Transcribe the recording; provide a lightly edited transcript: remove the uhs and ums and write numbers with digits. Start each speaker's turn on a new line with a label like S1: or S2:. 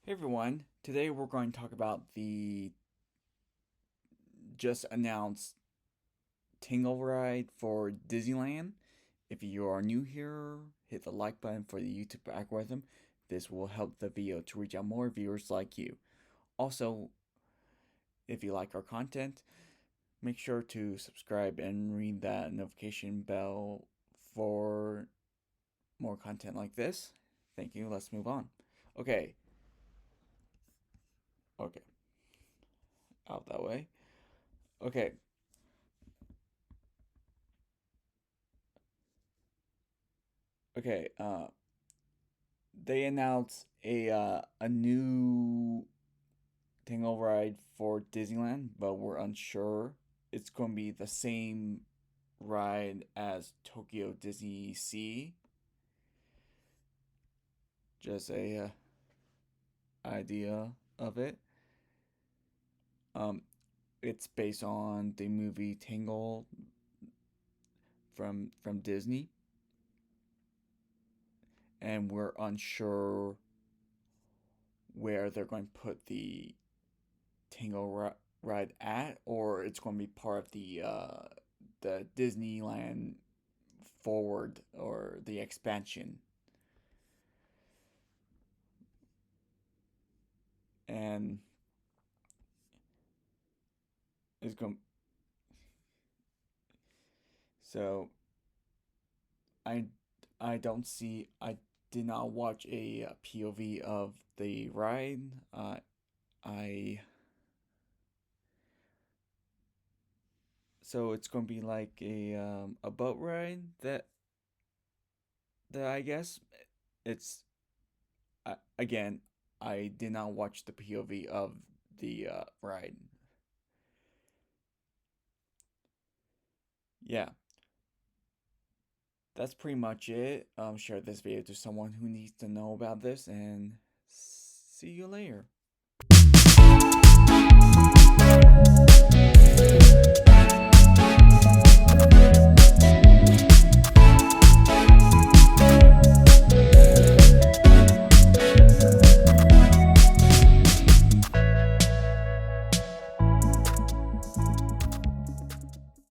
S1: Hey everyone, today we're going to talk about the just announced Tangle ride for Disneyland. If you are new here, hit the like button for the YouTube algorithm. This will help the video to reach out more viewers like you. Also, if you like our content, make sure to subscribe and ring that notification bell for more content like this. Thank you. Let's move on. Okay. Okay. Out that way. Okay. Okay. They announced a new Tangle ride for Disneyland, but we're unsure. It's going to be the same ride as Tokyo Disney Sea. Just a idea of it. Um, it's based on the movie Tangled from Disney, and we're unsure where they're going to put the ride at, or it's going to be part of the Disneyland forward or the expansion. And it's going so I I did not watch a POV of the ride. I So it's going to be like a boat ride that I guess it's again, I did not watch the POV of the ride. Yeah, that's pretty much it. Share this video to someone who needs to know about this, and see you later.